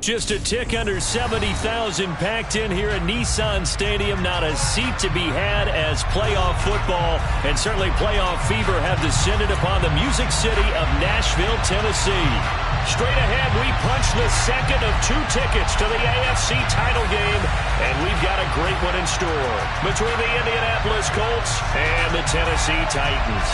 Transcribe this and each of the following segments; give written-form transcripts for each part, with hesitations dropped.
Just a tick under 70,000 packed in here at Nissan Stadium. Not a seat to be had as playoff football and certainly playoff fever have descended upon the Music City of Nashville, Tennessee. Straight ahead, we punch the second of 2 tickets to the AFC title game, and we've got a great one in store between the Indianapolis Colts and the Tennessee Titans.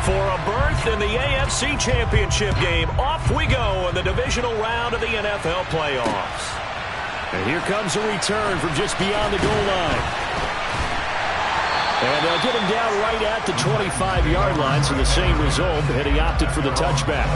For a berth in the AFC Championship game, off we go in the divisional round of the NFL playoffs. And here comes a return from just beyond the goal line. And they'll get him down right at the 25-yard line, so the same result, and he opted for the touchback.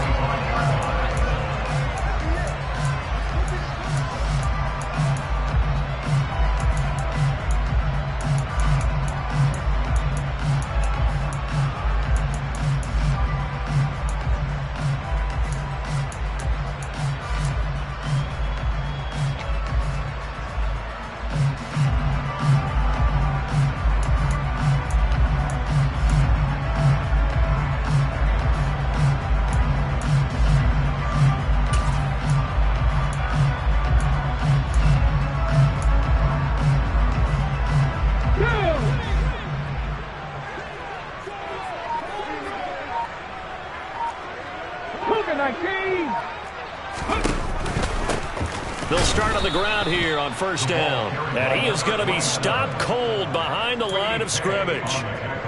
They'll start on the ground here on first down. And he is going to be stopped cold behind the line of scrimmage.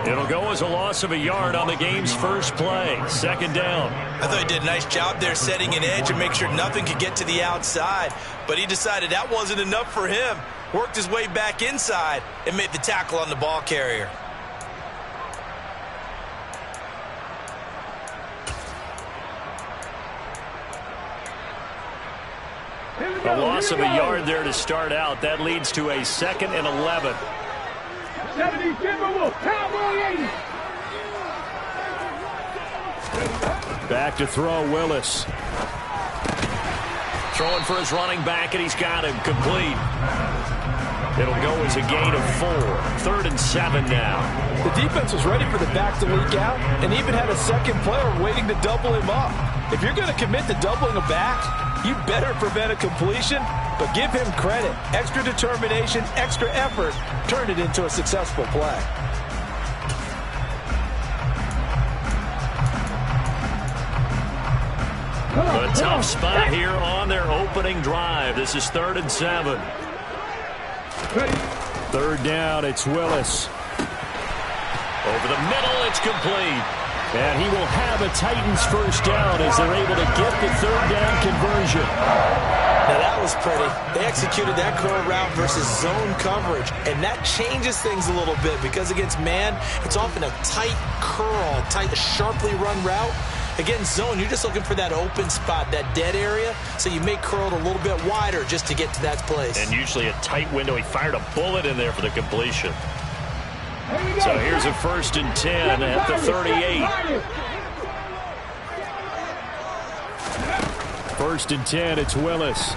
It'll go as a loss of a yard on the game's first play. Second down. I thought he did a nice job there setting an edge and make sure nothing could get to the outside. But he decided that wasn't enough for him. Worked his way back inside and made the tackle on the ball carrier. A loss of a yard there to start out. That leads to a 2nd and 11. 70 Timberwolves, Cowboy 80. Back to throw, Willis. Throwing for his running back, and he's got him complete. It'll go as a gain of 4. 3rd and 7 now. The defense was ready for the back to leak out and even had a second player waiting to double him up. If you're going to commit to doubling a back, you better prevent a completion, but give him credit. Extra determination, extra effort turned it into a successful play. A tough spot here on their opening drive. This is 3rd and 7. 3rd down, it's Willis. Over the middle, it's complete. And he will have a Titans first down as they're able to get the 3rd down conversion. Now that was pretty. They executed that curl route versus zone coverage, and that changes things a little bit because against man, it's often a tight curl, tight, sharply run route. Against zone, you're just looking for that open spot, that dead area, so you make curl a little bit wider just to get to that place. And usually a tight window. He fired a bullet in there for the completion. So here's a 1st and 10 at the 38. 1st and 10, it's Willis.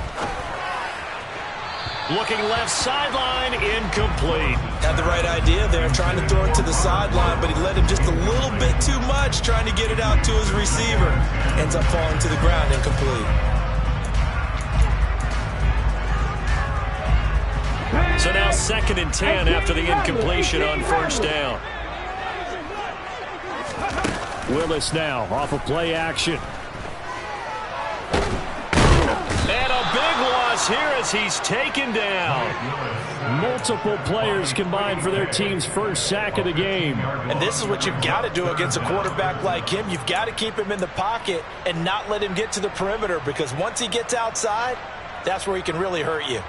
Looking left sideline, incomplete. Had the right idea there, trying to throw it to the sideline, but he led him just a little bit too much, trying to get it out to his receiver. Ends up falling to the ground, incomplete. So now 2nd and 10 after the incompletion on first down. Willis now off of play action. And a big loss here as he's taken down. Multiple players combined for their team's first sack of the game. And this is what you've got to do against a quarterback like him. You've got to keep him in the pocket and not let him get to the perimeter, because once he gets outside, that's where he can really hurt you.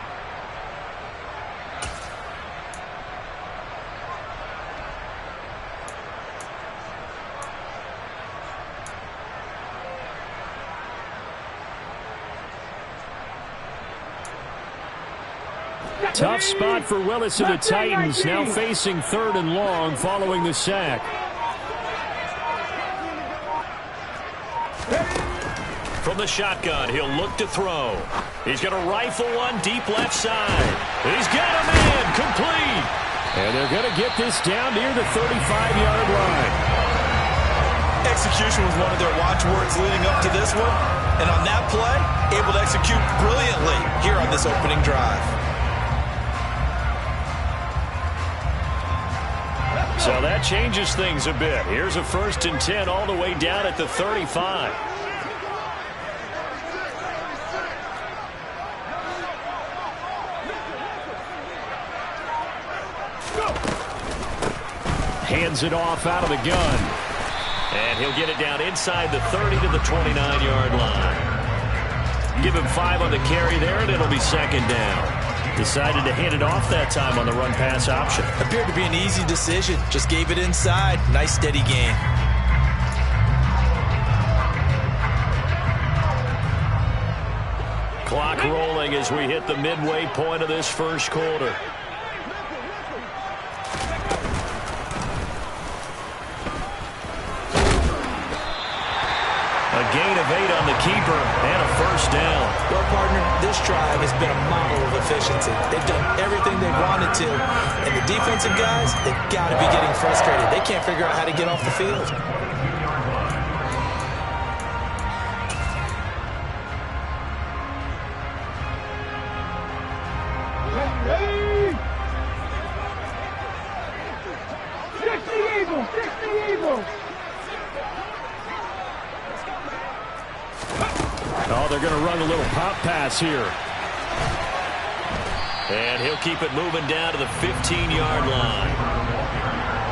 Tough spot for Willis and the Titans, now facing 3rd and long following the sack. from the shotgun. He'll look to throw. He's going to rifle one deep left side. He's got a man complete. And they're going to get this down near the 35-yard line. Execution was one of their watchwords leading up to this one. And on that play, able to execute brilliantly here on this opening drive. So that changes things a bit. Here's a 1st and 10 all the way down at the 35. Hands it off out of the gun. And he'll get it down inside the 30 to the 29-yard line. Give him 5 on the carry there, and it'll be 2nd down. Decided to hand it off that time on the run-pass option. Appeared to be an easy decision. Just gave it inside. Nice steady gain. Clock rolling as we hit the midway point of this first quarter. A gain of 8 on the keeper and a 1st down. Well, partner, this drive has been a model of efficiency. They've done everything they wanted to. And the defensive guys, they've got to be getting frustrated. They can't figure out how to get off the field. Oh, they're going to run a little pop pass here. And he'll keep it moving down to the 15-yard line.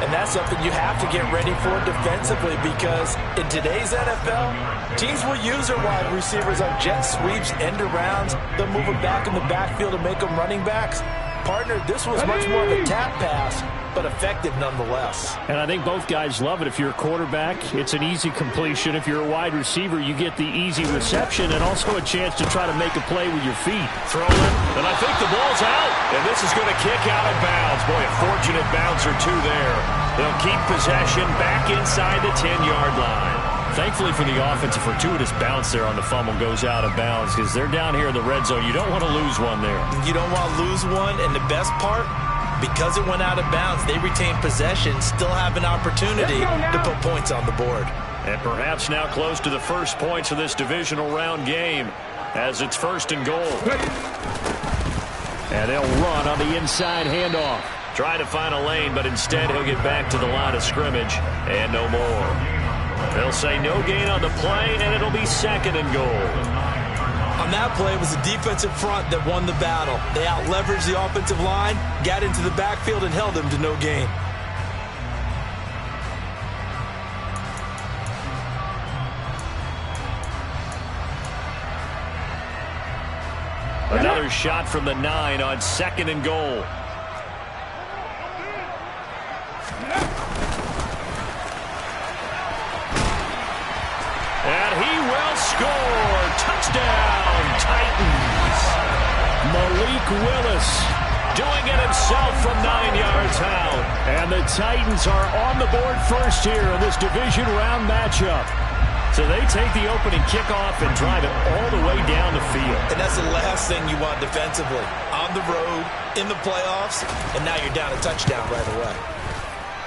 And that's something you have to get ready for defensively, because in today's NFL, teams will use their wide receivers on jet sweeps, end arounds. They'll move them back in the backfield and make them running backs. Partner, this was much more of a tap pass, but effective nonetheless. And I think both guys love it. If you're a quarterback, it's an easy completion. If you're a wide receiver, you get the easy reception and also a chance to try to make a play with your feet. Throw it, and I think the ball's out. And this is going to kick out of bounds. Boy, a fortunate bounce or two there. They'll keep possession back inside the 10-yard line. Thankfully for the offense, a fortuitous bounce there on the fumble goes out of bounds because they're down here in the red zone. You don't want to lose one there. You don't want to lose one, and the best part, because it went out of bounds, they retain possession, still have an opportunity to put points on the board. And perhaps now close to the first points of this divisional round game as it's 1st and goal. And they'll run on the inside handoff. Try to find a lane, but instead he'll get back to the line of scrimmage and no more. They'll say no gain on the play, and it'll be 2nd and goal. On that play, it was the defensive front that won the battle. They out-leveraged the offensive line, got into the backfield, and held them to no gain. Another shot from the 9 on 2nd and goal. And he will score. Touchdown, Titans. Malik Willis doing it himself from 9 yards out. And the Titans are on the board first here in this division round matchup. So they take the opening kickoff and drive it all the way down the field. And that's the last thing you want defensively. On the road, in the playoffs, and now you're down a touchdown right away.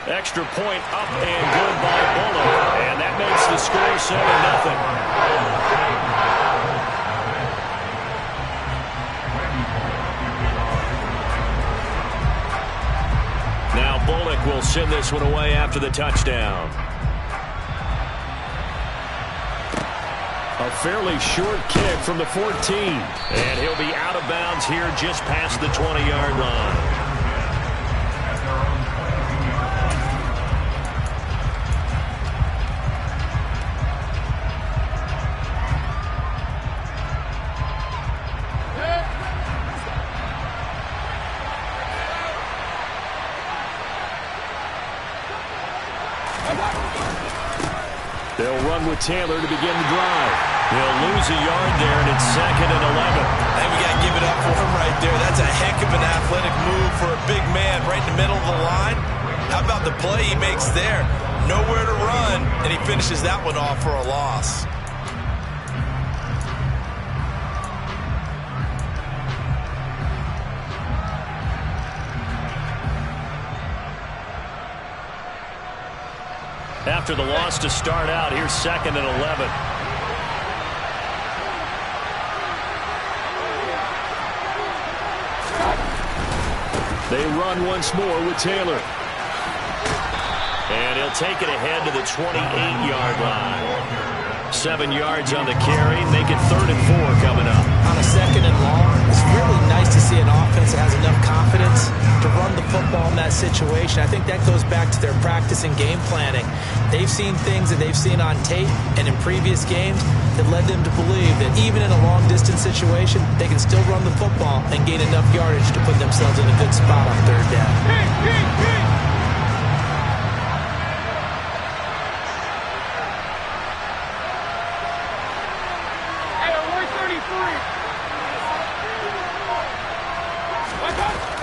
Extra point up and good by Bullock. And that makes the score 7-0. Now Bullock will send this one away after the touchdown. A fairly short kick from the 14. And he'll be out of bounds here just past the 20-yard line. They'll run with Taylor to begin the drive. They'll lose a yard there, and it's 2nd and 11. I think we got to give it up for him right there. That's a heck of an athletic move for a big man right in the middle of the line. How about the play he makes there? Nowhere to run, and he finishes that one off for a loss. After the loss to start out, here's 2nd and 11. They run once more with Taylor. And he'll take it ahead to the 28-yard line. 7 yards on the carry. Make it 3rd and 4 coming up. On a 2nd and long, it's really nice to see an offense that has enough confidence to run the football in that situation. I think that goes back to their practice and game planning. They've seen things that they've seen on tape and in previous games that led them to believe that even in a long-distance situation, they can still run the football and gain enough yardage to put themselves in a good spot on 3rd down.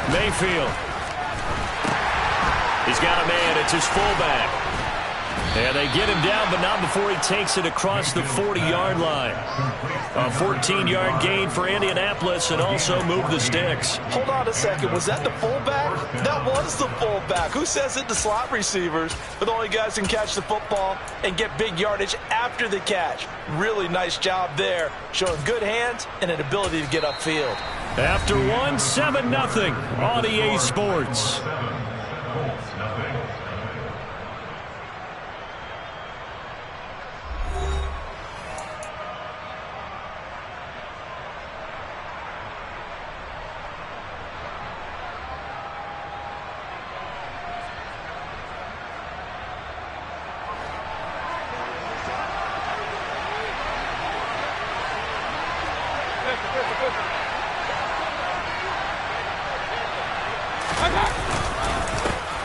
Mayfield. He's got a man. It's his fullback. And they get him down, but not before he takes it across the 40-yard line. A 14-yard gain for Indianapolis and also move the sticks. Hold on a second. Was that the fullback? That was the fullback. Who says it? The slot receivers are the only guys who can catch the football and get big yardage after the catch. Really nice job there, showing good hands and an ability to get upfield. After 7-0 on EA Sports.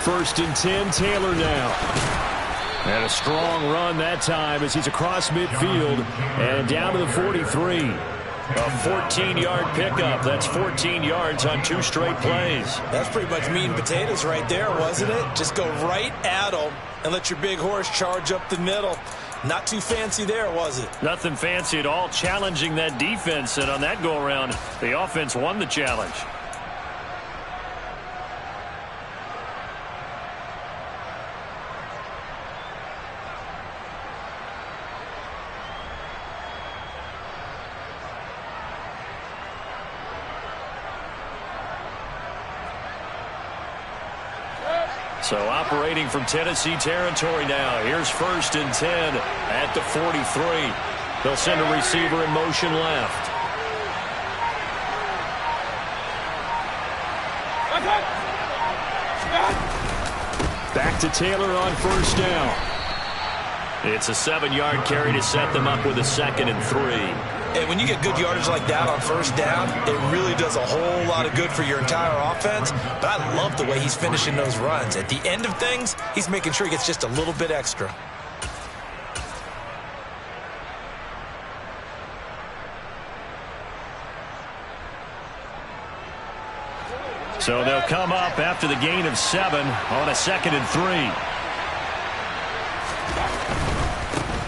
First and 10, Taylor now. And a strong run that time as he's across midfield and down to the 43. A 14-yard pickup. That's 14 yards on 2 straight plays. That's pretty much meat and potatoes right there, wasn't it? Just go right at them and let your big horse charge up the middle. Not too fancy there, was it? Nothing fancy at all, challenging that defense. And on that go-around, the offense won the challenge. So operating from Tennessee territory now. Here's 1st and 10 at the 43. They'll send a receiver in motion left. Back to Taylor on 1st down. It's a 7-yard carry to set them up with a 2nd and 3. And when you get good yardage like that on 1st down, it really does a whole lot of good for your entire offense. But I love the way he's finishing those runs. At the end of things, he's making sure he gets just a little bit extra. So they'll come up after the gain of 7 on a 2nd and 3.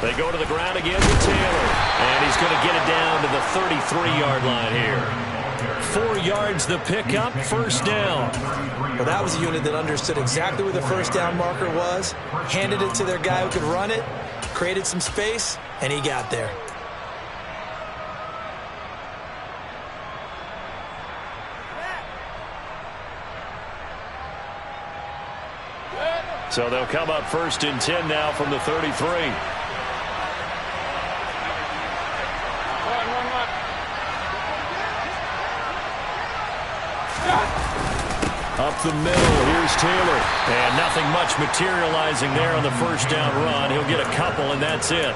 They go to the ground again with Taylor. And he's going to get it down to the 33-yard line here. 4 yards the pickup, 1st down. Well, that was a unit that understood exactly where the 1st down marker was, handed it to their guy who could run it, created some space, and he got there. So they'll come up 1st and 10 now from the 33. Up the middle, here's Taylor. And nothing much materializing there on the 1st down run. He'll get a couple, and that's it.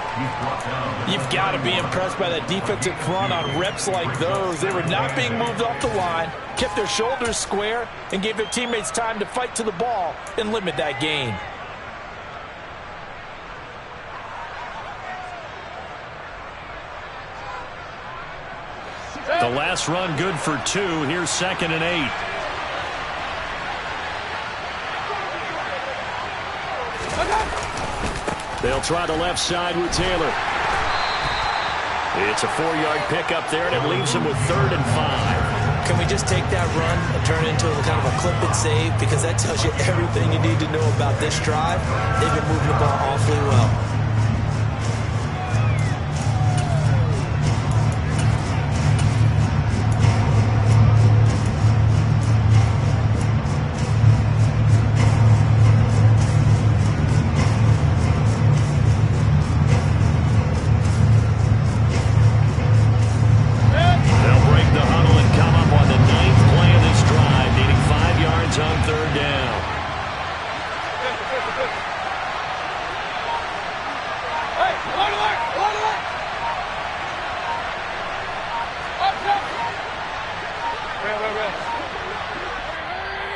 You've got to be impressed by that defensive front on reps like those. They were not being moved off the line, kept their shoulders square, and gave their teammates time to fight to the ball and limit that gain. The last run good for 2. Here's 2nd and 8. They'll try the left side with Taylor. It's a 4-yard pickup there, and it leaves them with 3rd and 5. Can we just take that run and turn it into a kind of a clip and save? Because that tells you everything you need to know about this drive. They've been moving the ball awfully well.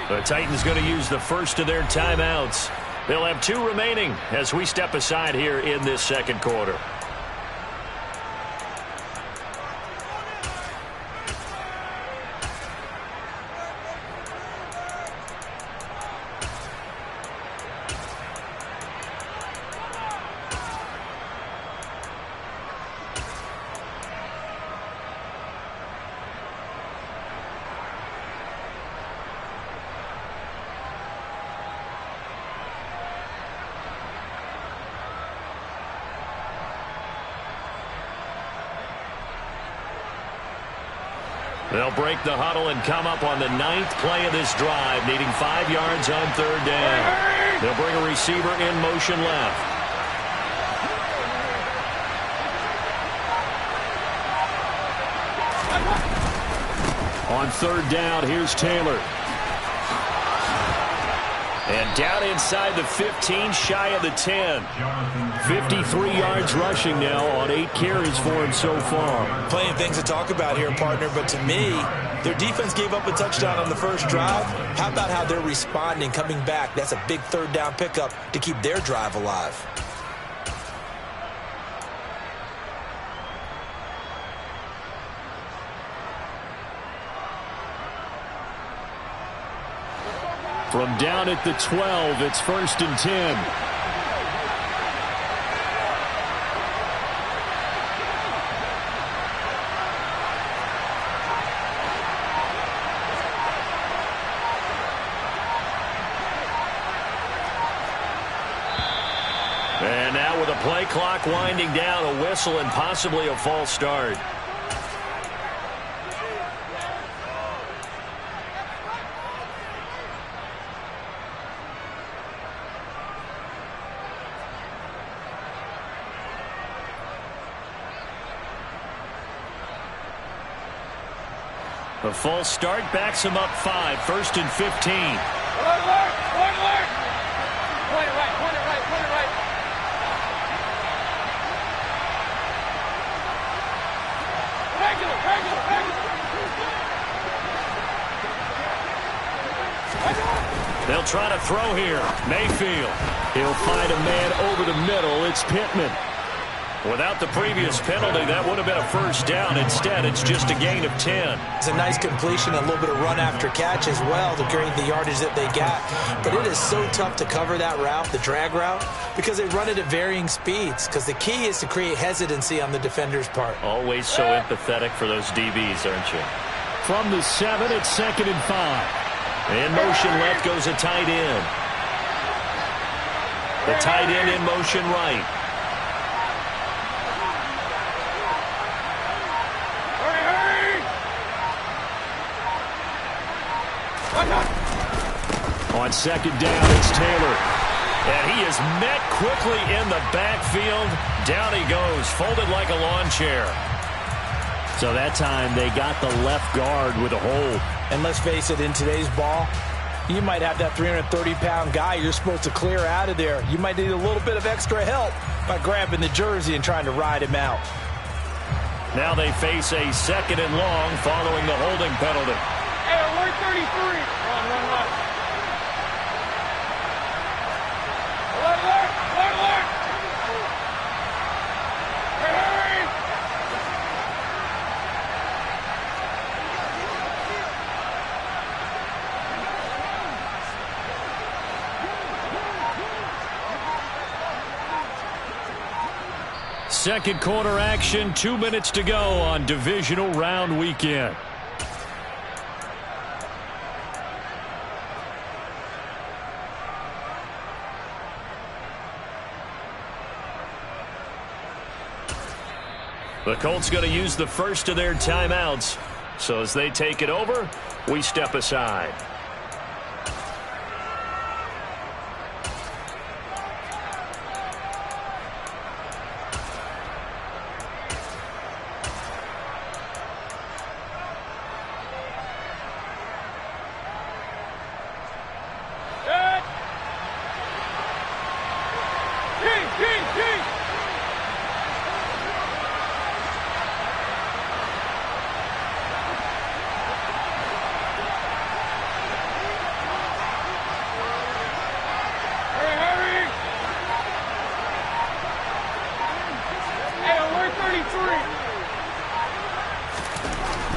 The Titans going to use the first of their timeouts. They'll have 2 remaining as we step aside here in this second quarter. They'll break the huddle and come up on the 9th play of this drive, needing 5 yards on 3rd down. They'll bring a receiver in motion left. On 3rd down, here's Taylor. And down inside the 15, shy of the 10. 53 yards rushing now on 8 carries for him so far. Plenty of things to talk about here, partner, but to me, their defense gave up a touchdown on the first drive. How about how they're responding, coming back? That's a big 3rd down pickup to keep their drive alive. From down at the 12, it's 1st and 10. And now with a play clock winding down, a whistle and possibly a false start. The false start backs him up 5, 1st and 15. Point it right. They'll try to throw here. Mayfield. He'll find a man over the middle. It's Pittman. Without the previous penalty, that would have been a 1st down. Instead, it's just a gain of 10. It's a nice completion, a little bit of run after catch as well to create the yardage that they got. But it is so tough to cover that route, the drag route, because they run it at varying speeds. Because the key is to create hesitancy on the defender's part. Always so empathetic for those DBs, aren't you? From the 7, it's 2nd and 5. In motion left goes a tight end. The tight end in motion right. On 2nd down, it's Taylor. And he is met quickly in the backfield. Down he goes, folded like a lawn chair. So that time they got the left guard with a hold. And let's face it, in today's ball, you might have that 330-pound guy you're supposed to clear out of there. You might need a little bit of extra help by grabbing the jersey and trying to ride him out. Now they face a 2nd and long following the holding penalty. Hey, we're 33. Run. Second quarter action, 2 minutes to go on divisional round weekend. The Colts going to use the first of their timeouts. So as they take it over, we step aside.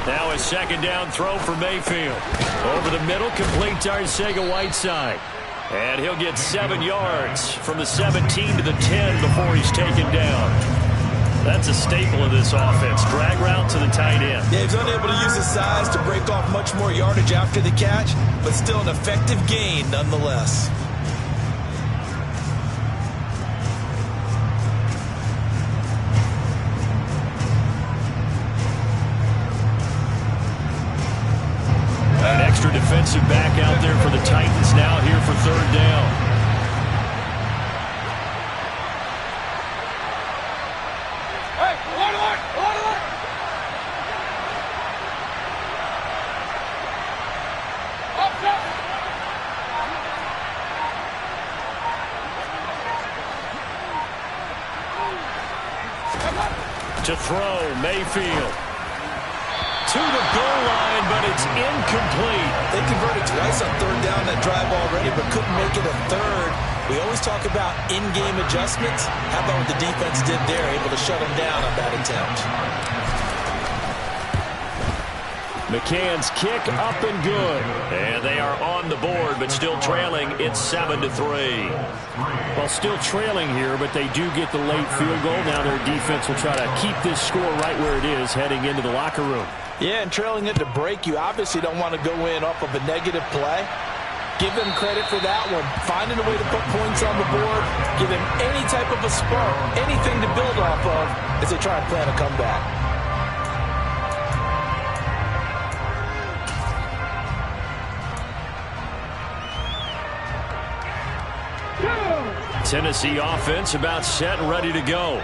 Now a second down throw for Mayfield. Over the middle, complete to Arcega-Whiteside. And he'll get 7 yards from the 17 to the 10 before he's taken down. That's a staple of this offense. Drag route to the tight end. Yeah, he's unable to use his size to break off much more yardage after the catch, but still an effective gain nonetheless. An extra defensive back out there for the Titans now here for third down. To throw, Mayfield. To the goal line, but it's incomplete. They converted twice on third down that drive already, but couldn't make it a third. We always talk about in-game adjustments. How about what the defense did there, able to shut them down on that attempt. McCann's kick up and good. And they are on the board, but still trailing. It's 7-3. Well, still trailing here, but they do get the late field goal. Now their defense will try to keep this score right where it is heading into the locker room. Yeah, and trailing it to break, you obviously don't want to go in off of a negative play. Give them credit for that one. Finding a way to put points on the board. Give them any type of a spark, anything to build off of as they try and plan a comeback. Tennessee offense about set and ready to go.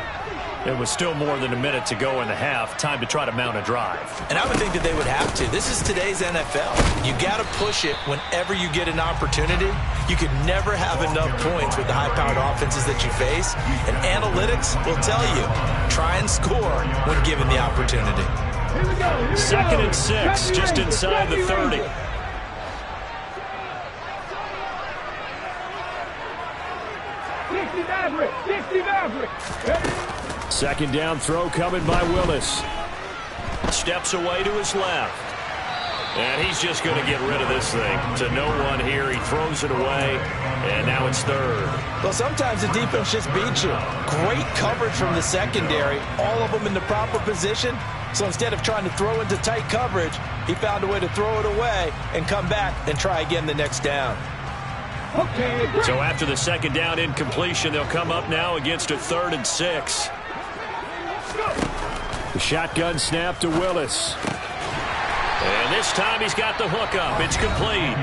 It was still more than a minute to go in the half. Time to try to mount a drive. And I would think that they would have to. This is today's NFL. You got to push it whenever you get an opportunity. You could never have enough points with the high-powered offenses that you face. And analytics will tell you, try and score when given the opportunity. 2nd and 6, just inside the 30. Second down throw coming by Willis. Steps away to his left. And he's just going to get rid of this thing. To no one here. He throws it away. And now it's third. Well, sometimes the defense just beats you. Great coverage from the secondary. All of them in the proper position. So instead of trying to throw into tight coverage, he found a way to throw it away and come back and try again the next down. So after the second down incompletion, they'll come up now against a 3rd and 6. The shotgun snap to Willis. And this time he's got the hook up. It's complete.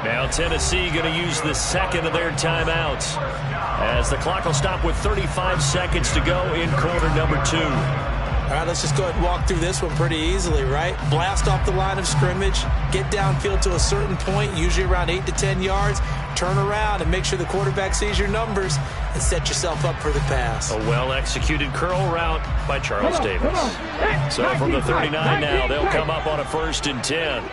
Now Tennessee going to use the second of their timeouts as the clock will stop with 35 seconds to go in quarter number 2. All right, let's just go ahead and walk through this one pretty easily, right? Blast off the line of scrimmage, get downfield to a certain point, usually around 8 to 10 yards, turn around and make sure the quarterback sees your numbers and set yourself up for the pass. A well-executed curl route by Charles Davis. So from the 39 now, they'll come up on a 1st and 10.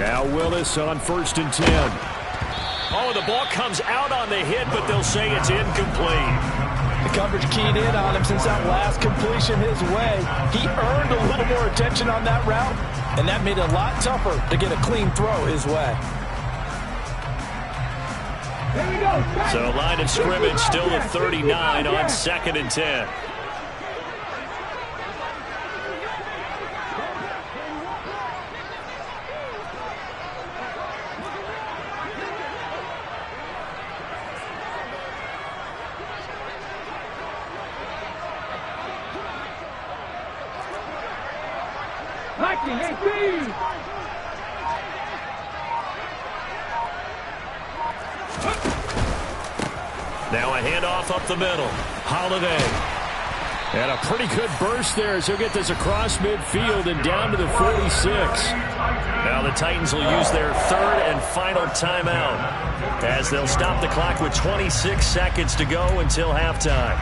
Now Willis on 1st and 10. Oh, the ball comes out on the hit, but they'll say it's incomplete. The coverage keyed in on him since that last completion his way. He earned a little more attention on that route, and that made it a lot tougher to get a clean throw his way. So line of scrimmage still at 39 on 2nd and 10. 18. Now a handoff up the middle. Holiday. And a pretty good burst there as he'll get this across midfield and down to the 46. Now the Titans will use their third and final timeout as they'll stop the clock with 26 seconds to go until halftime.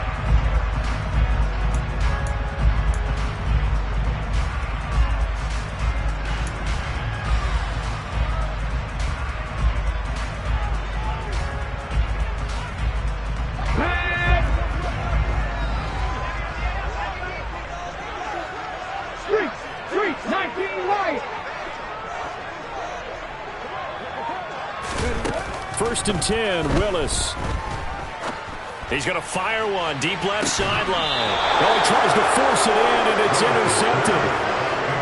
First and 10, Willis. He's going to fire one, deep left sideline. Oh, he tries to force it in, and it's intercepted.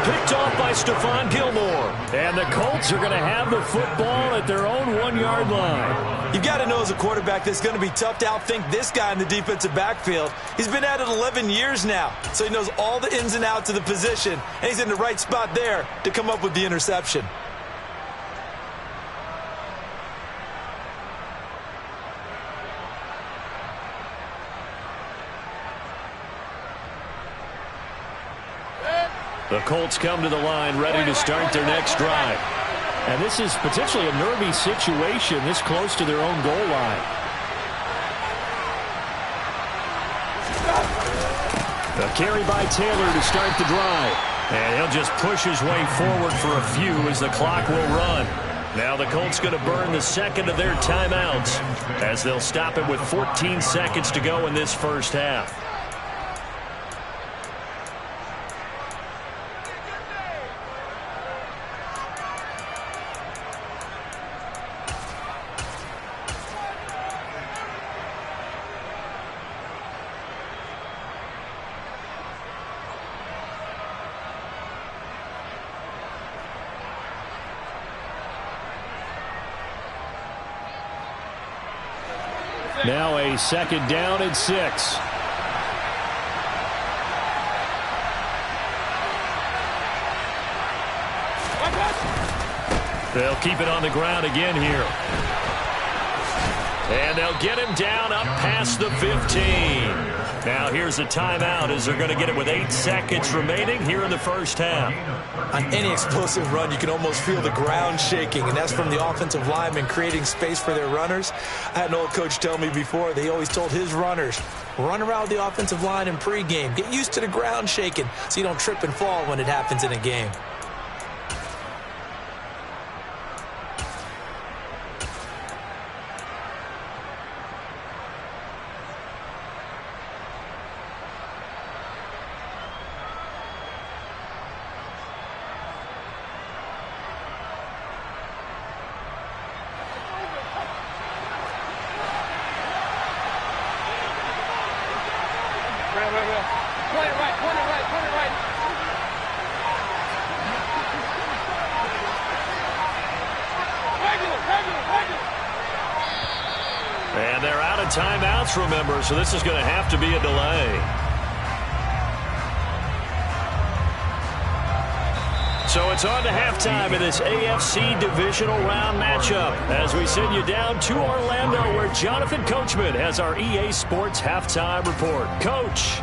Picked off by Stephon Gilmore. And the Colts are going to have the football at their own 1-yard line. You've got to know as a quarterback that it's going to be tough to outthink this guy in the defensive backfield. He's been at it 11 years now, so he knows all the ins and outs of the position, and he's in the right spot there to come up with the interception. The Colts come to the line ready to start their next drive. And this is potentially a nervy situation this close to their own goal line. A carry by Taylor to start the drive. And he'll just push his way forward for a few as the clock will run. Now the Colts going to burn the second of their timeouts as they'll stop it with 14 seconds to go in this first half. Now a second down and 6. They'll keep it on the ground again here. And they'll get him down up past the 15. Now here's a timeout as they're going to get it with 8 seconds remaining here in the first half. On any explosive run, you can almost feel the ground shaking, and that's from the offensive linemen creating space for their runners. I had an old coach tell me before, they always told his runners, run around the offensive line in pregame. Get used to the ground shaking so you don't trip and fall when it happens in a game. And they're out of timeouts, remember, so this is going to have to be a delay. So it's on to halftime in this AFC divisional round matchup as we send you down to Orlando where Jonathan Coachman has our EA Sports halftime report. Coach.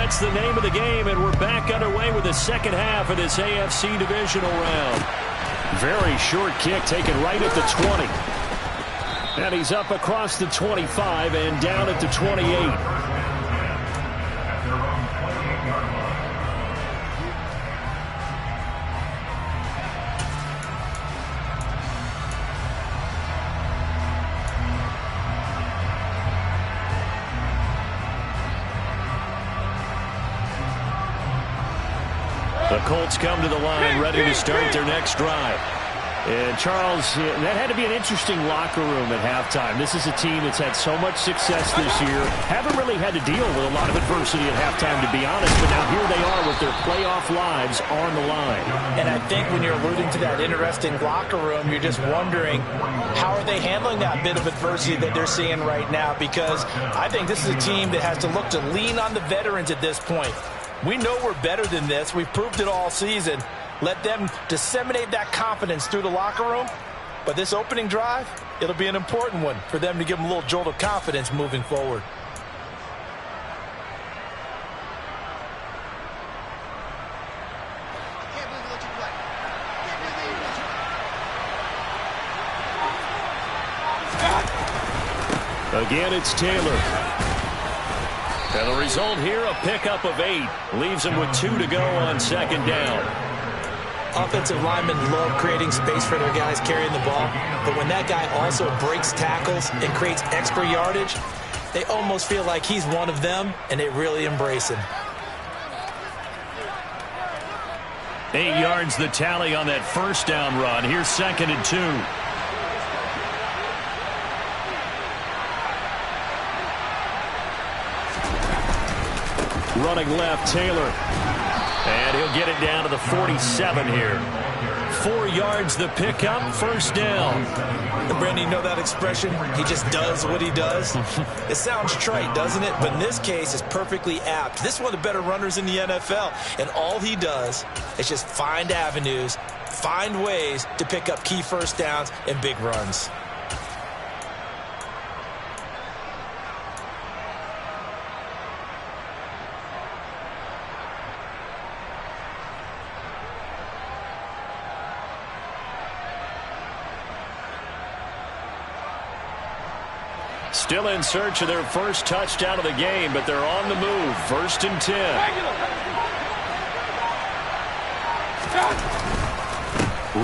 That's the name of the game, and we're back underway with the second half of this AFC divisional round. Very short kick taken right at the 20. And he's up across the 25 and down at the 28. The Colts come to the line ready to start their next drive. And, Charles, that had to be an interesting locker room at halftime. This is a team that's had so much success this year. Haven't really had to deal with a lot of adversity at halftime, to be honest. But now here they are with their playoff lives on the line. And I think when you're alluding to that interesting locker room, you're just wondering, how are they handling that bit of adversity that they're seeing right now? Because I think this is a team that has to look to lean on the veterans at this point. We know we're better than this. We've proved it all season. Let them disseminate that confidence through the locker room. But this opening drive, it'll be an important one for them to give them a little jolt of confidence moving forward. Again, it's Taylor. And the result here, a pickup of 8. Leaves him with 2 to go on second down. Offensive linemen love creating space for their guys carrying the ball, but when that guy also breaks tackles and creates extra yardage, they almost feel like he's one of them, and they really embrace him. 8 yards the tally on that first down run. Here's 2nd and 2. Running left, Taylor. And he'll get it down to the 47 here. 4 yards the pickup, first down. And Brandon, you know that expression? He just does what he does. It sounds trite, doesn't it? But in this case, it's perfectly apt. This is one of the better runners in the NFL. And all he does is just find avenues, find ways to pick up key first downs and big runs. Still in search of their first touchdown of the game, but they're on the move. 1st and 10.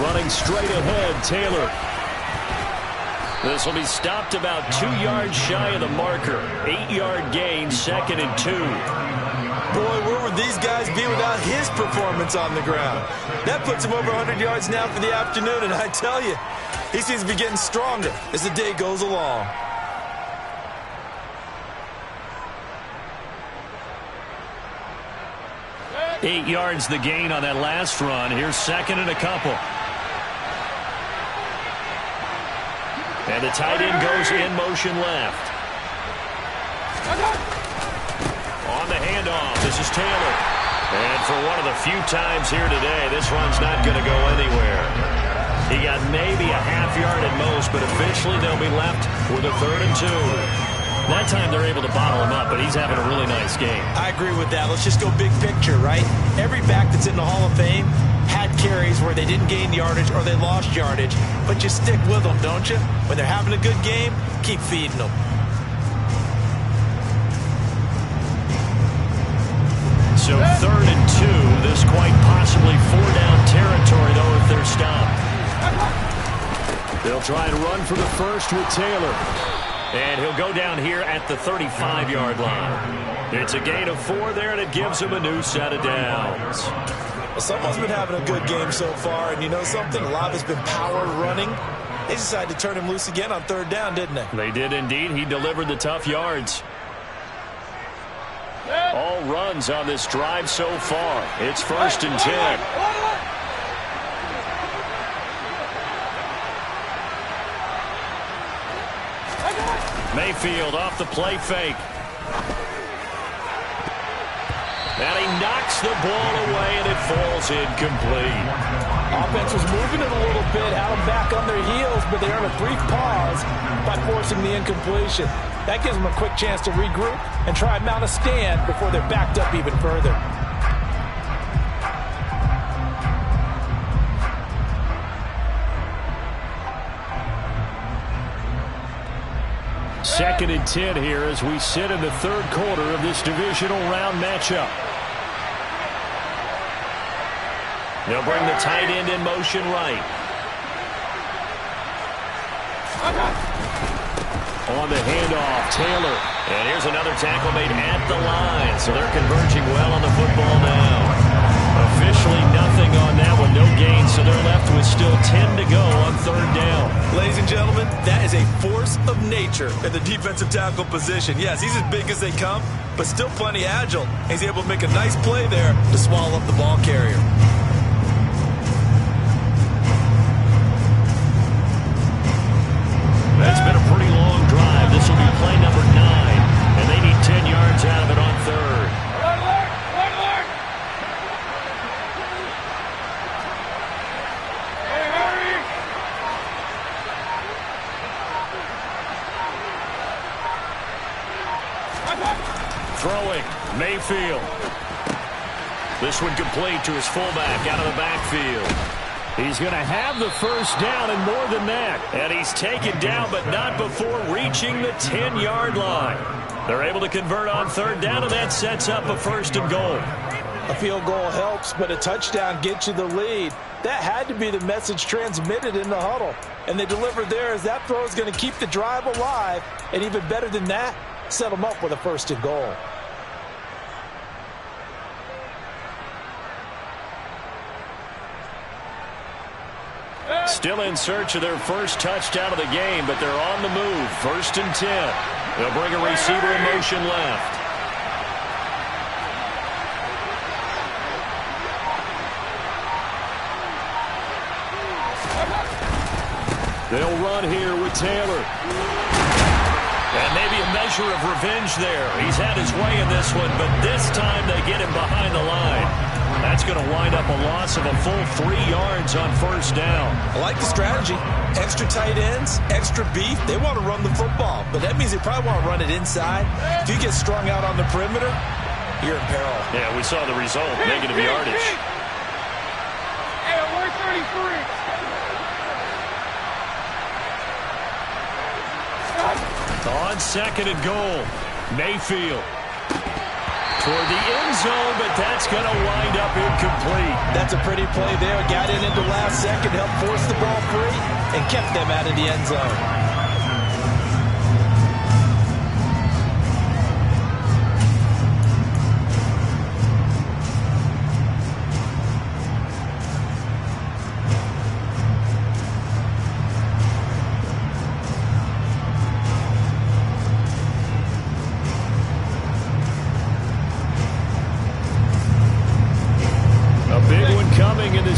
Running straight ahead, Taylor. This will be stopped about 2 yards shy of the marker. 8-yard gain, 2nd and 2. Boy, where would these guys be without his performance on the ground? That puts him over 100 yards now for the afternoon, and I tell you, he seems to be getting stronger as the day goes along. 8 yards the gain on that last run. Here's 2nd and a couple. And the tight end goes in motion left. On the handoff, this is Taylor. And for one of the few times here today, this run's not going to go anywhere. He got maybe a half yard at most, but eventually they'll be left with a 3rd and 2. That time they're able to bottle him up, but he's having a really nice game. I agree with that. Let's just go big picture, right? Every back that's in the Hall of Fame had carries where they didn't gain yardage or they lost yardage, but you stick with them, don't you? When they're having a good game, keep feeding them. So 3rd and 2. This quite possibly 4-down territory, though, if they're stopped. They'll try and run for the first with Taylor. And he'll go down here at the 35-yard line. It's a gain of 4 there, and it gives him a new set of downs. Well, someone's been having a good game so far, and you know something? A lot of it's been power running. They decided to turn him loose again on 3rd down, didn't they? They did indeed. He delivered the tough yards. All runs on this drive so far. It's 1st and 10. Mayfield off the play fake. And he knocks the ball away, and it falls incomplete. Offense was moving it a little bit, had them back on their heels, but they earned a brief pause by forcing the incompletion. That gives them a quick chance to regroup and try and mount a stand before they're backed up even further. Second and 10 here as we sit in the 3rd quarter of this divisional round matchup. They'll bring the tight end in motion right. On the handoff, Taylor. And here's another tackle made at the line. So they're converging well on the football now. A Officially nothing on that one, no gain, so they're left with still 10 to go on third down. Ladies and gentlemen, that is a force of nature in the defensive tackle position. Yes, he's as big as they come, but still plenty agile. He's able to make a nice play there to swallow up the ball carrier. That's been a pretty long drive. This will be play number 9, and they need 10 yards out of it on third. Throwing, Mayfield. This one complete to his fullback out of the backfield. He's going to have the first down and more than that. And he's taken down, but not before reaching the 10-yard line. They're able to convert on third down, and that sets up a first and goal. A field goal helps, but a touchdown gets you the lead. That had to be the message transmitted in the huddle. And they delivered there as that throw is going to keep the drive alive. And even better than that, set them up with a first and goal. Still in search of their first touchdown of the game, but they're on the move. First and 10. They'll bring a receiver in motion left. They'll run here with Taylor. And maybe a measure of revenge there. He's had his way in this one, but this time they get him behind the line. That's going to wind up a loss of a full 3 yards on first down. I like the strategy. Extra tight ends, extra beef. They want to run the football, but that means they probably want to run it inside. If you get strung out on the perimeter, you're in peril. Yeah, we saw the result, negative yardage. Hey, we're 33. On second and goal, Mayfield. Toward the end zone, but that's going to wind up incomplete. That's a pretty play there. Got in at the last second, helped force the ball free, and kept them out of the end zone.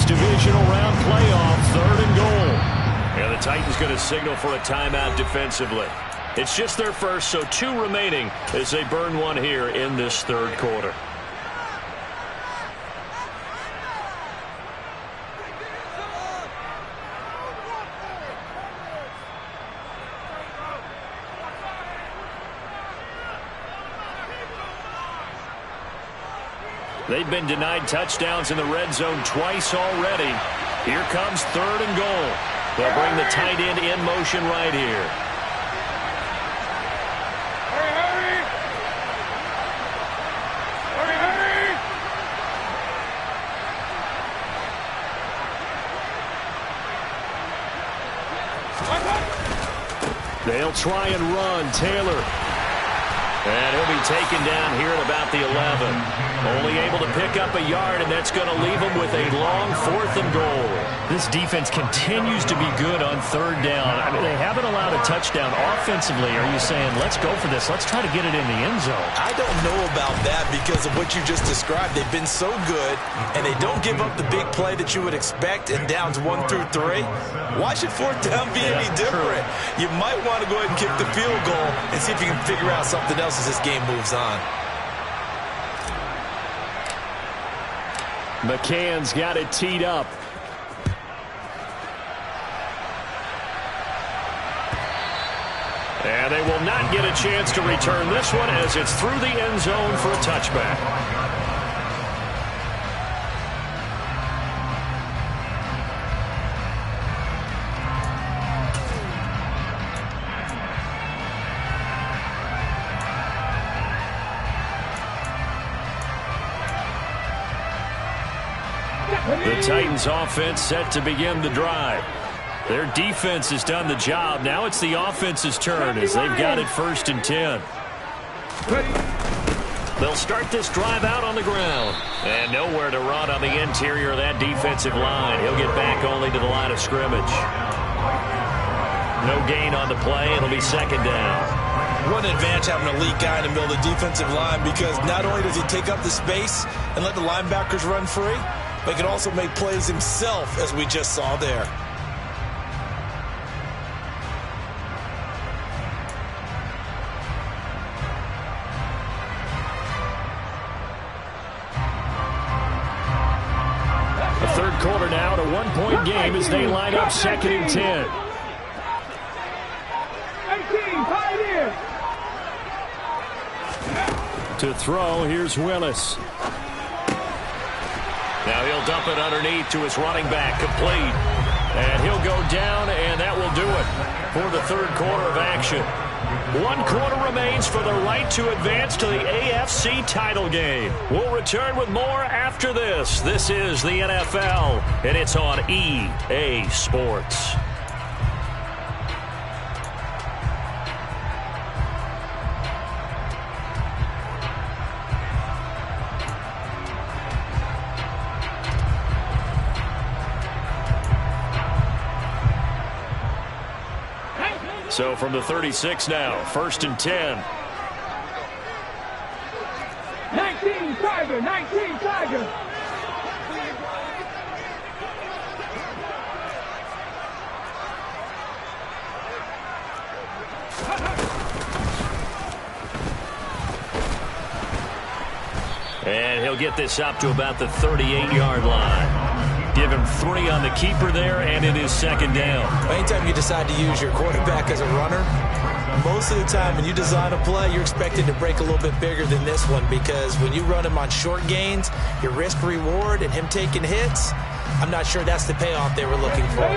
Divisional round playoff, third and goal. And the Titans going to signal for a timeout defensively. It's just their first, so 2 remaining as they burn one here in this third quarter. They've been denied touchdowns in the red zone twice already. Here comes third and goal. They'll bring the tight end in motion right here. Hurry, hurry! They'll try and run. Taylor. And he'll be taken down here at about the 11. Only able to pick up a yard, and that's going to leave him with a long fourth and goal. This defense continues to be good on third down. I mean, they haven't allowed a touchdown offensively. Are you saying, let's go for this? Let's try to get it in the end zone. I don't know about that because of what you just described. They've been so good, and they don't give up the big play that you would expect in downs 1 through 3. Why should fourth down be any different? You might want to go ahead and kick the field goal and see if you can figure out something else as this game moves on. McCann's got it teed up. And they will not get a chance to return this one as it's through the end zone for a touchback. The Titans offense set to begin the drive. Their defense has done the job. Now it's the offense's turn as they've got it first and 10. They'll start this drive out on the ground. And nowhere to run on the interior of that defensive line. He'll get back only to the line of scrimmage. No gain on the play. It'll be second down. What an advantage having an elite guy in the middle of the defensive line, because not only does he take up the space and let the linebackers run free, but he can also make plays himself, as we just saw there. The third quarter now, a one-point game as they line up second and 10. 18, tight end. To throw, here's Willis. Now he'll dump it underneath to his running back, complete. And he'll go down, and that will do it for the third quarter of action. 1 quarter remains for the right to advance to the AFC title game. We'll return with more after this. This is the NFL, and it's on EA Sports. So from the 36 now, first and 10. 19, Tiger, 19, Tiger. And he'll get this up to about the 38-yard line. Give him 3 on the keeper there, and it is second down. Anytime you decide to use your quarterback as a runner, most of the time when you design a play, you're expected to break a little bit bigger than this one, because when you run him on short gains, your risk-reward and him taking hits, I'm not sure that's the payoff they were looking for.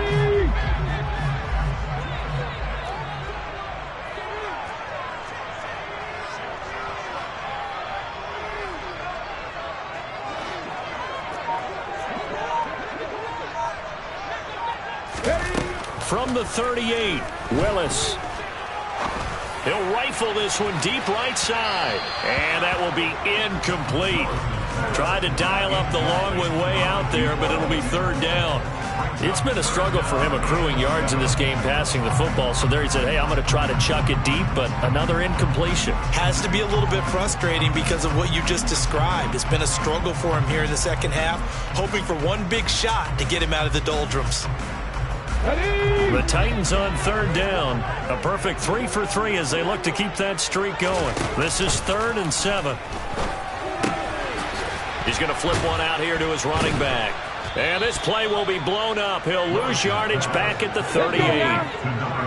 From the 38, Willis. He'll rifle this one deep right side. And that will be incomplete. Tried to dial up the long one way out there, but it'll be third down. It's been a struggle for him accruing yards in this game passing the football. So there he said, hey, I'm going to try to chuck it deep, but another incompletion. Has to be a little bit frustrating because of what you just described. It's been a struggle for him here in the second half, hoping for one big shot to get him out of the doldrums. The Titans on third down. A perfect 3 for 3 as they look to keep that streak going. This is 3rd and 7. He's going to flip one out here to his running back. And this play will be blown up. He'll lose yardage back at the 38.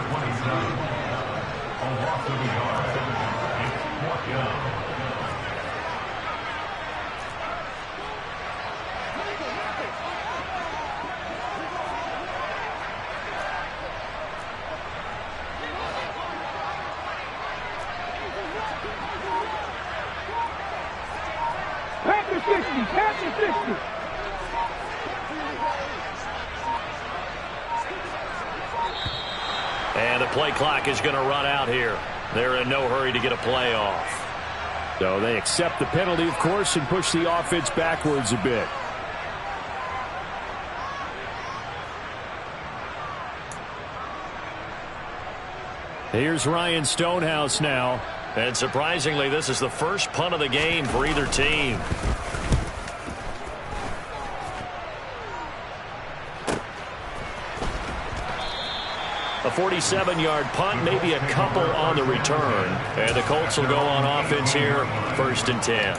And the play clock is going to run out here. They're in no hurry to get a play off. So they accept the penalty, of course, and push the offense backwards a bit. Here's Ryan Stonehouse now. And surprisingly, this is the first punt of the game for either team. A 47-yard punt, maybe a couple on the return. And the Colts will go on offense here, 1st and 10.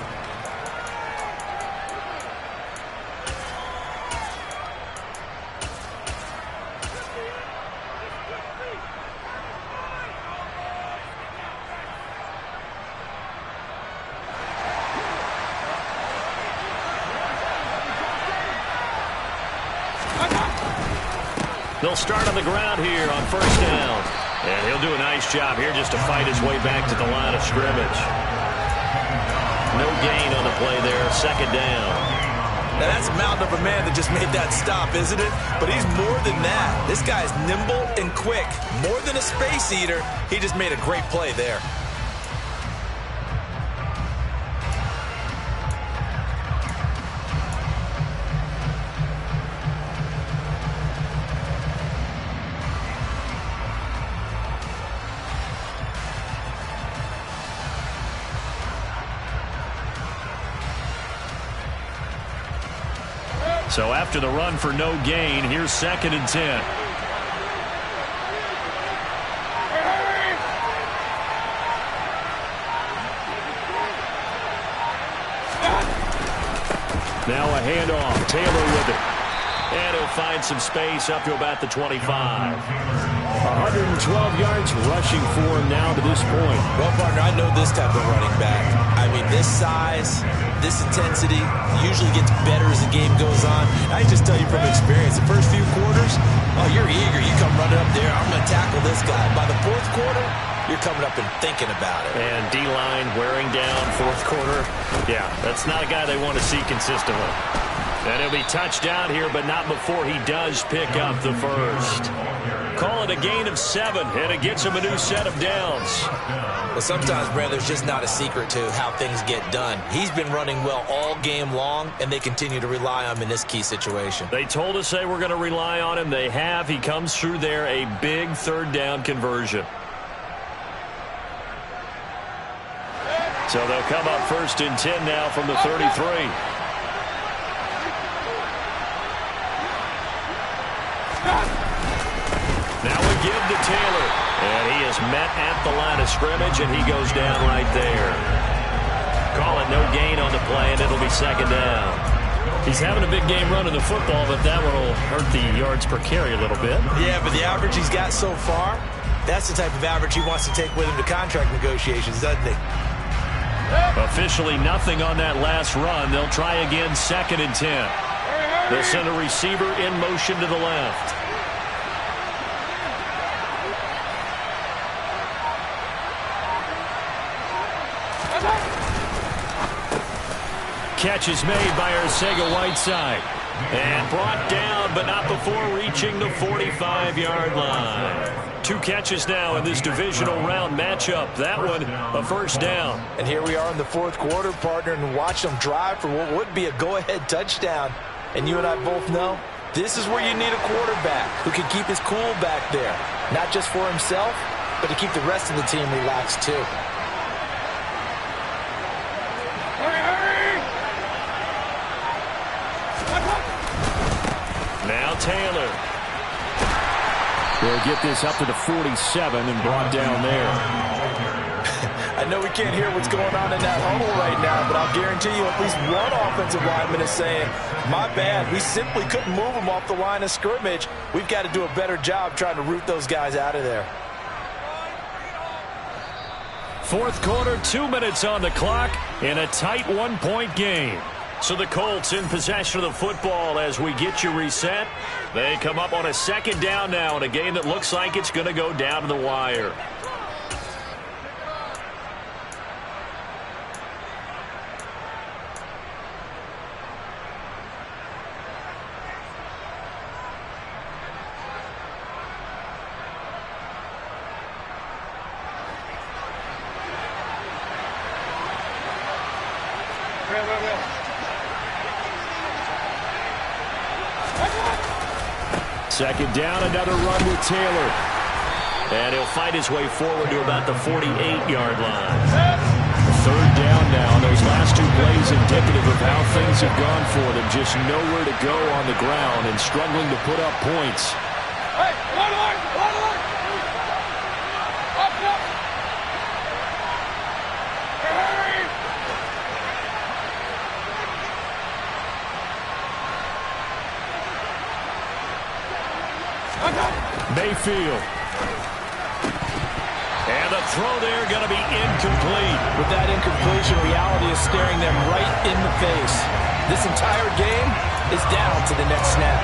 They'll start on the ground here on 1st down. And he'll do a nice job here just to fight his way back to the line of scrimmage. No gain on the play there, 2nd down. Now that's a mountain of a man that just made that stop, isn't it? But he's more than that. This guy's nimble and quick. More than a space eater, he just made a great play there. So after the run for no gain, here's 2nd and 10. Now a handoff. Taylor with it. And he'll find some space up to about the 25. 112 yards rushing for him now to this point. Well, partner, I know this type of running back. I mean, this size, this intensity usually gets better as the game goes on. I just tell you from experience, the first few quarters, oh, you're eager. You come running up there. I'm going to tackle this guy. By the 4th quarter, you're coming up and thinking about it. And D-line wearing down 4th quarter. Yeah, that's not a guy they want to see consistently. And he'll be touched down here, but not before he does pick up the first. Call it a gain of 7, and it gets him a new set of downs. Well, sometimes, Brad, there's just not a secret to how things get done. He's been running well all game long, and they continue to rely on him in this key situation. They told us they were going to rely on him. They have. He comes through there, a big 3rd down conversion. So they'll come up 1st and 10 now from the 33. Now we give to Taylor. And he is met at the line of scrimmage, and he goes down right there. Call it no gain on the play, and it'll be 2nd down. He's having a big game running the football, but that one will hurt the yards per carry a little bit. Yeah, but the average he's got so far, that's the type of average he wants to take with him to contract negotiations, doesn't he? Officially nothing on that last run. They'll try again 2nd and 10. They'll send a receiver in motion to the left. Catch is made by Arcega-Whiteside. And brought down, but not before reaching the 45-yard line. 2 catches now in this divisional round matchup. That one, a 1st down. And here we are in the 4th quarter, partner, and watch them drive for what would be a go-ahead touchdown. And you and I both know this is where you need a quarterback who can keep his cool back there. Not just for himself, but to keep the rest of the team relaxed, too. Now Taylor. They'll get this up to the 47 and brought down there. I know we can't hear what's going on in that huddle right now, but I'll guarantee you at least one offensive lineman is saying, my bad, we simply couldn't move them off the line of scrimmage. We've got to do a better job trying to root those guys out of there. 4th quarter, 2 minutes on the clock in a tight 1-point game. So the Colts in possession of the football as we get you reset. They come up on a 2nd down now in a game that looks like it's going to go down to the wire. Second down, another run with Taylor. And he'll fight his way forward to about the 48-yard line. 3rd down now. Those last 2 plays indicative of how things have gone for them. Just nowhere to go on the ground and struggling to put up points. Hey, one. Up. Hurry. Mayfield. And the throw there going to be incomplete. With that incompletion, reality is staring them right in the face. This entire game is down to the next snap.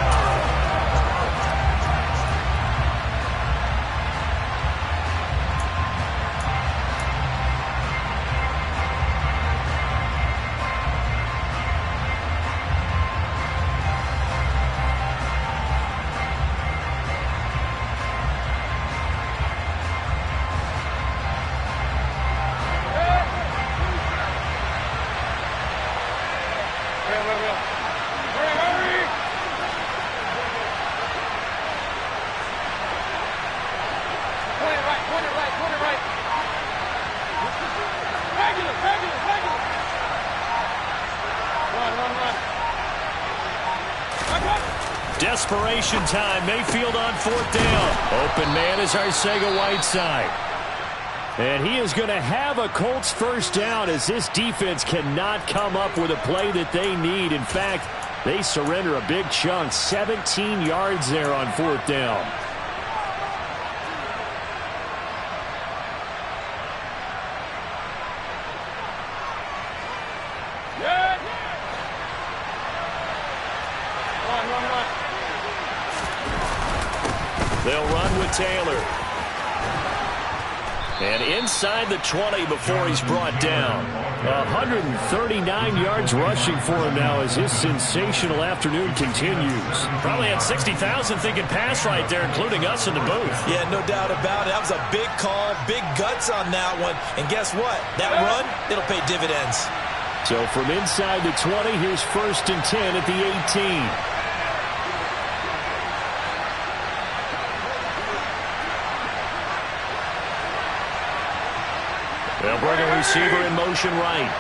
Desperation time. Mayfield on 4th down. Open man is Arcega-Whiteside. And he is going to have a Colts first down as this defense cannot come up with a play that they need. In fact, they surrender a big chunk. 17 yards there on 4th down. They'll run with Taylor. And inside the 20 before he's brought down. 139 yards rushing for him now as his sensational afternoon continues. Probably had 60,000 thinking pass right there, including us in the booth. Yeah, no doubt about it. That was a big call, big guts on that one. And guess what? That run, it'll pay dividends. So from inside the 20, here's 1st and 10 at the 18. They'll bring a receiver in motion right.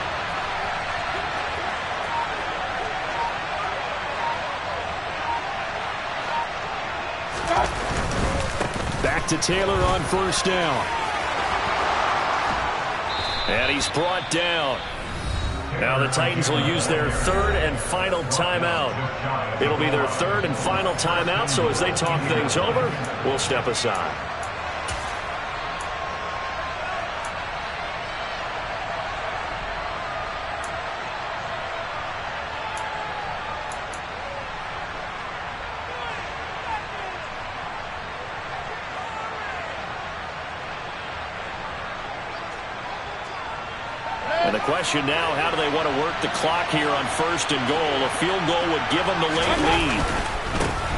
Back to Taylor on 1st down. And he's brought down. Now the Titans will use their 3rd and final timeout. It'll be their 3rd and final timeout, so as they talk things over, we'll step aside. And the question now, how do they want to work the clock here on 1st and goal? A field goal would give them the late lead.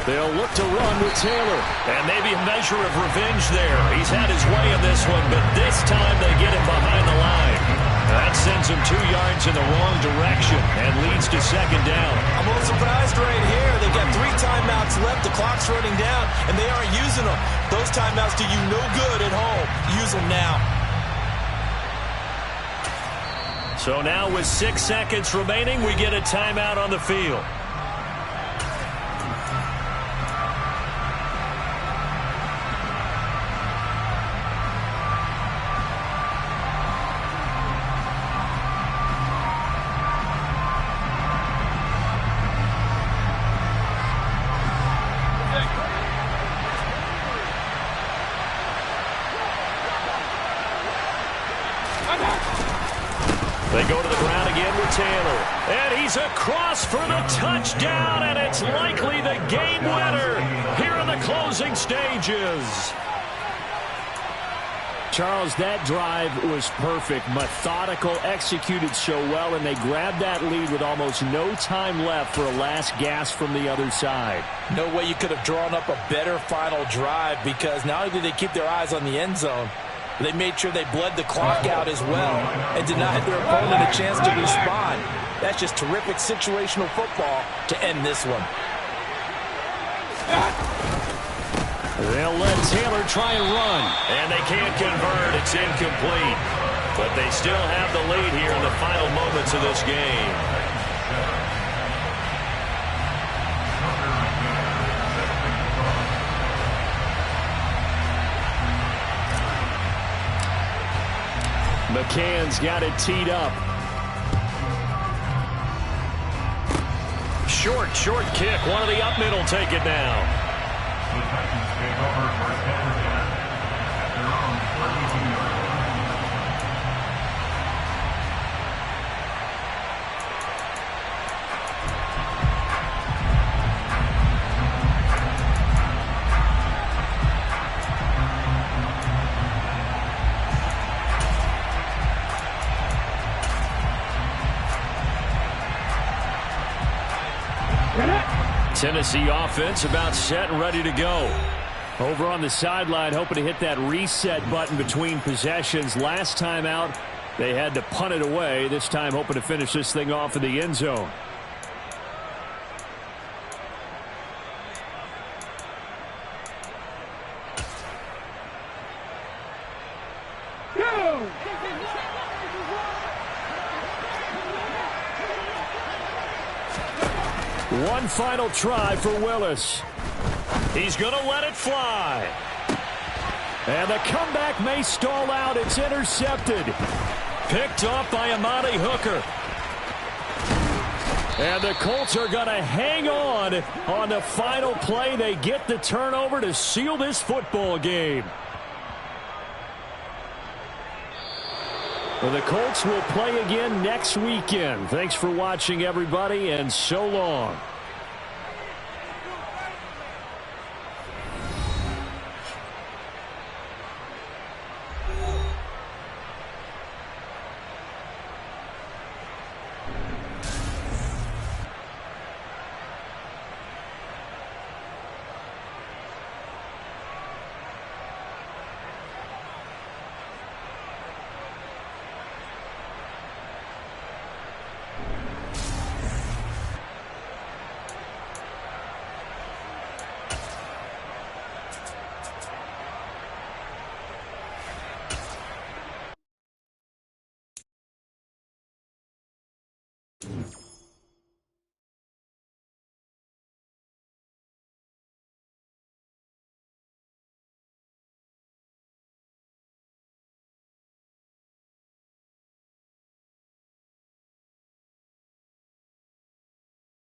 They'll look to run with Taylor. And maybe a measure of revenge there. He's had his way in this one, but this time they get him behind the line. That sends him 2 yards in the wrong direction and leads to 2nd down. I'm a little surprised right here. They've got 3 timeouts left. The clock's running down, and they aren't using them. Those timeouts do you no good at home. Use them now. So now with 6 seconds remaining, we get a timeout on the field. They go to the ground again with Taylor. And he's across for the touchdown, and it's likely the game winner here in the closing stages. Charles, that drive was perfect, methodical, executed so well, and they grabbed that lead with almost no time left for a last gasp from the other side. No way you could have drawn up a better final drive, because not only did they keep their eyes on the end zone, they made sure they bled the clock out as well and denied their opponent a chance to respond. That's just terrific situational football to end this one. They'll let Taylor try and run. And they can't convert. It's incomplete. But they still have the lead here in the final moments of this game. McCann's got it teed up. Short kick. One of the up middle take it now. The Titans take over first down and 10 at their own 32-yard Tennessee offense about set and ready to go. Over on the sideline, hoping to hit that reset button between possessions. Last time out, they had to punt it away. This time, hoping to finish this thing off in the end zone. One final try for Willis. He's going to let it fly. And the comeback may stall out. It's intercepted. Picked off by Amani Hooker. And the Colts are going to hang on the final play. They get the turnover to seal this football game. Well, the Colts will play again next weekend. Thanks for watching, everybody, and so long.